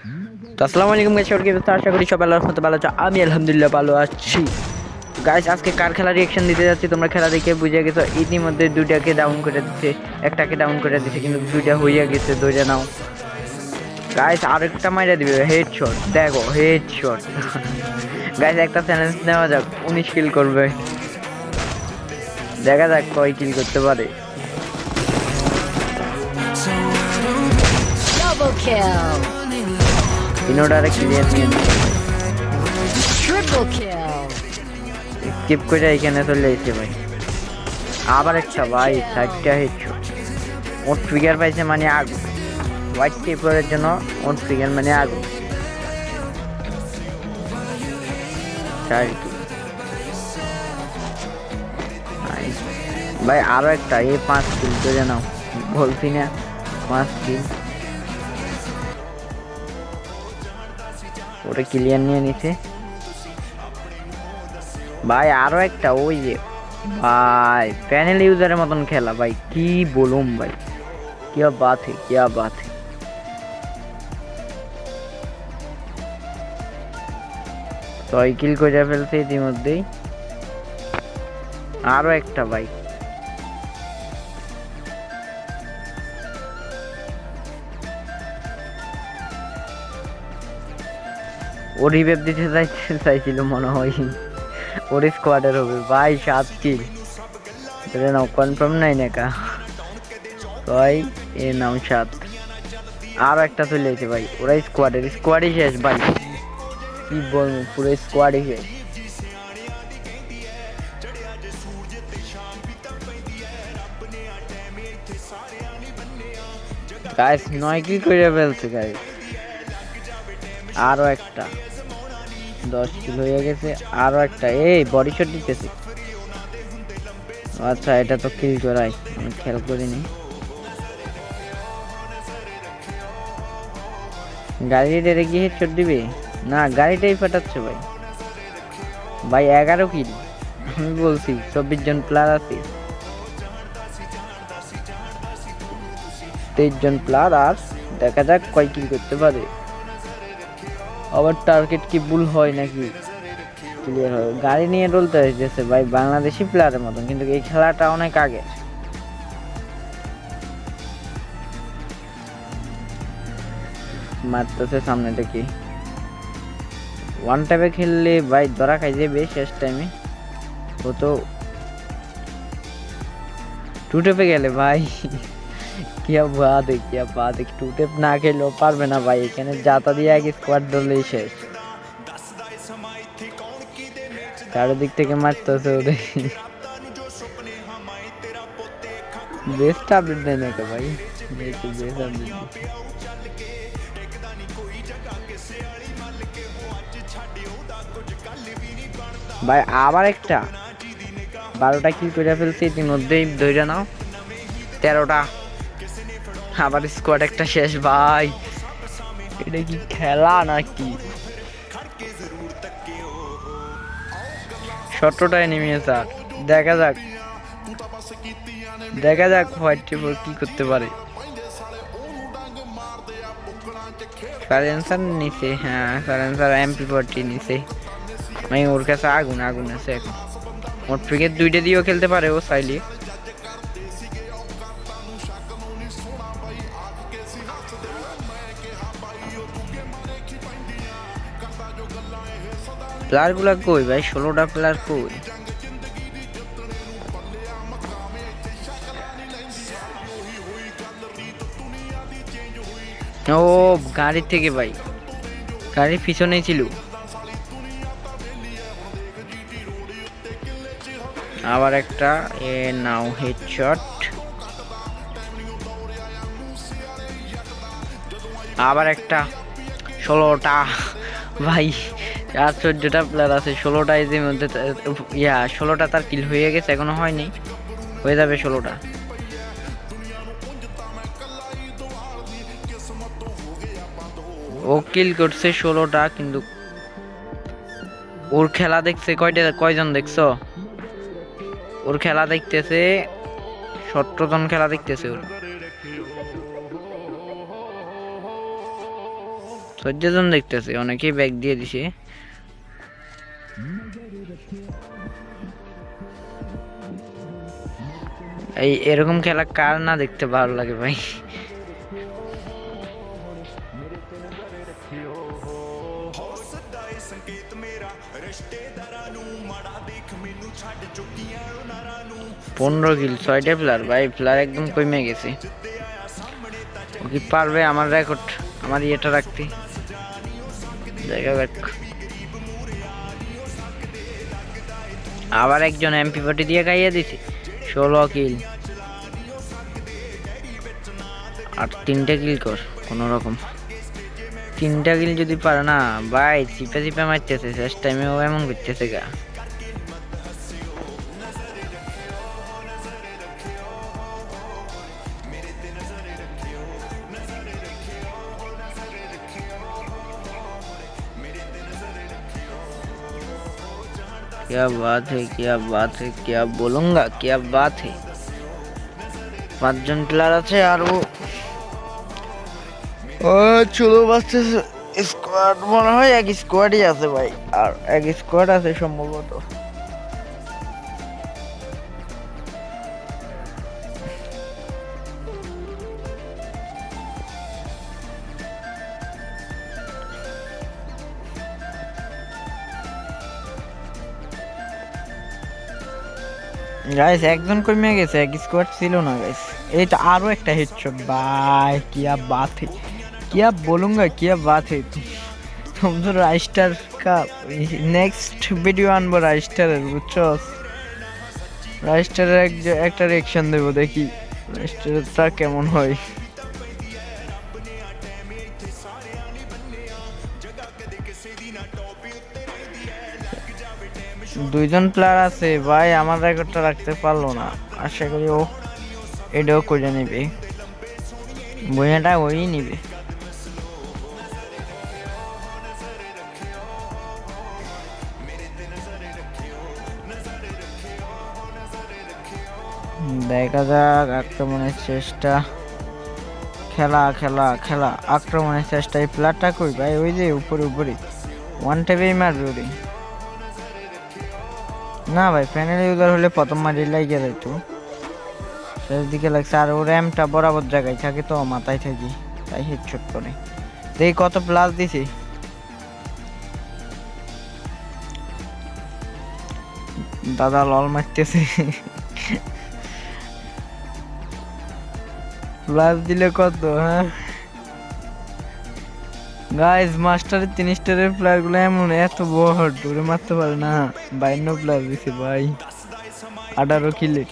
তো আসসালামু আলাইকুম গাইস, সবাই কেমন আছেন? আশা করি সবাই আল্লাহর রহমতে ভালো আছো। আমি আলহামদুলিল্লাহ ভালো আছি। গাইস আজকে কার খেলা রিঅ্যাকশন দিতে যাচ্ছি, তোমরা খেলা দেখে বুঝে গেছো। ইতিমধ্যে দুইটাকে ডাউন করে দিচ্ছে, একটাকে ডাউন করে দিচ্ছে, কিন্তু দুইটা হইয়া গেছে। ধরে নাও গাইস, আরেকটা মাইরা দিবে হেডশট। দেখো হেডশট। গাইস একটা চ্যালেঞ্জ নেওয়া যাক, 19 কিল করবে। দেখা যাক কয় কিল করতে পারে। Double kill. তিনোটারে ক্লিয়ার নিয়ে Triple kill. স্কিপ করে এখানে চলে এসেছে ভাই। আবার একটা ভাই, 4টা হেডশট। ওর ট্রিগার পাইছে মানে আগুন। হোয়াইট পেপারের জন্য ওর ট্রিগার মানে আগুন। ভাই আরো একটা, এই 5 কিল করে নাও। বলছি না 5 কিল। ওটা ক্লিয়ার নিয়ে নিছে ভাই। আরো একটা, ওই যে ভাই প্যানেল ইউজারের মতন খেলা ভাই, কি বলুম ভাই, क्या बात है, क्या बात है। সাইকেল করে ফেলছে ইতিমধ্যেই। আরো একটা ভাই, ও রিভাইভ দিতে চাইছিল মনে হয়। ওর স্কোয়াডের হবে ভাই। 7 কিল ধরে নাও, কনফার্ম নাই নাকা। ভাই এ নাও 7। আরো একটা চলে এসেছে ভাই। ওরা স্কোয়াডই শেষ ভাই, কি বলবো, পুরো স্কোয়াডই শেষ। গাইস 9 কিল করে ফেলছে গাইস। আরো একটা, 10 কিল হয়ে গেছে। আরো একটা, এই বডি শট দিতেছে। আচ্ছা এটা তো কিল করাই, আমি খেয়াল করিনি। গাড়ি ডেরে গিয়ে হেডশট দিবে না, গাড়িটাই ফাটাচ্ছে ভাই। ভাই 11 কিল, আমি বলছি 24 জন প্লেয়ার আছে, 23 জন প্লেয়ার। আর দেখা যাক কয় কিল করতে পারে। আবার টার্গেট কি ভুল হয় নাকি ক্লিয়ার হয়। গাড়ি নিয়ে ডলতে হয়েছে ভাই, বাংলাদেশি প্লেয়ারের মতন, কিন্তু এই খেলাটা অনেক আগে। মারতেছে সামনে থেকে। ওয়ান টাইপে খেললে ভাই ধরা খাই যাবে শেষ টাইমে। ও তো 2 টেপে গেলে ভাই, क्या बात है, क्या बात है। 2 টেপ না খেলেও পারবে না ভাই, এখানে জাতা দিয়ে আগে স্কোয়াড ধরলেই শেষ। চারিদিক থেকে মারতেছে ওদের। বেস্ট আপডেট দেয় না তো ভাই, বেস্ট আপডেট। ভাই আবার একটা, 12টা কিল করে ফেলছে ইতিমধ্যেই। ধরে নাও 13টা। আবার স্কোয়াড একটা শেষ ভাই। এটা কি খেলা নাকি? 17টায় নেমেছে। আর দেখা যাক, দেখা যাক হোয়াইট ট্রিপল কি করতে পারে। সাইলেন্সার নিচে, হ্যাঁ সাইলেন্সার MP40 নিচে। মানে ওর কাছে আগুন আছে এখন। ওর থেকে 2টা দিয়েও খেলতে পারে ও চাইলে। প্লেয়ার গুলা কই ভাই? 16টা প্লেয়ার কই? ও গাড়ির থেকে ভাই, গাড়ির পিছনেই ছিল। আবার একটা, এ নাও হেডশট। আবার একটা, 16টা ভাই। আর 14টা প্লেয়ার আছে, 16টা এর মধ্যে 16টা তার কিল হয়ে গেছে, এখনো হয়নি, হয়ে যাবে 16টা। ও কিল করছে 16টা, কিন্তু ওর খেলা দেখছে কয়জন দেখছো? ওর খেলা দেখতেছে 17 জন খেলা দেখতেছে ওর। 14 জন দেখতেছি, অনেকেই ব্যাগ দিয়ে দিছে। এই এরকম খেলা কার না দেখতে ভালো লাগে ভাই। পনেরো কিল 6টা প্লেয়ার ভাই, প্লেয়ার একদম কমে গেছে। ও কি পারবে আমার রেকর্ড, আমার ইয়েটা রাখতে? দেখা যাক। আবার একজন MP40 দিয়ে খাইয়ে দিছি, 16 কিল। আর 3টা কিল কর কোনো রকম। 3টা কিল যদি পারে না ভাই, চিপে চিপে মারতেছে, শেষ টাইমেও এমন করতেছে গা। क्या बात है, क्या बात है, क्या बोलूंगा, क्या बात है। 5জন প্লেয়ার আছে আর ও চলো বাঁচতেছে। স্কোয়াড মনে হয় এক স্কোয়াডই আছে ভাই, আর এক স্কোয়াড আছে সম্ভবত। গাইস একজন কমে গেছে, এক স্কোয়াড ছিল না গাইস। এই তো আরো একটা হেডশট ভাই, কিয়া বাত হে, কিয়া बोलूंगा, কিয়া বাত হে। तुम तो राइस्टार का नेक्स्ट वीडियो আনবো রাইস্টারের, বুঝছো? রাইস্টারের একটা রিঅ্যাকশন দেব, দেখি রাইস্টারটা কেমন হয়। 2জন প্লেয়ার আছে ভাই, আমার রেকর্ডটা রাখতে পারলো না। আশা করি ও এটাও করে নেবে, বইয়াটা ওই নিবে। দেখা যাক আক্রমণের চেষ্টা, খেলা খেলা খেলা, আক্রমণের চেষ্টা। এই প্লেয়ারটা কই ভাই? ওই যে উপরে উপরে ওয়ান টেপেই মারবে ওরে। না ভাই, প্যানেল ইউজার হলে প্রথম মারি লাগিয়ে যাইতো, শেষ দিকে লাগছে। আর ও র্যামটা বরাবর জায়গায় থাকে তো, মাথায় থাকি, তাই হেডশট করে। দেখি কত প্লাস দিছি। দাদা লল মারতেছে। প্লাস দিলে কত? হ্যাঁ গাইস, মাস্টারের 3 স্টারের প্লেয়ার গুলো এমন এত বড় ডোরে মারতে পারে না। 52 প্লাস দিছে ভাই, 18 কিলে।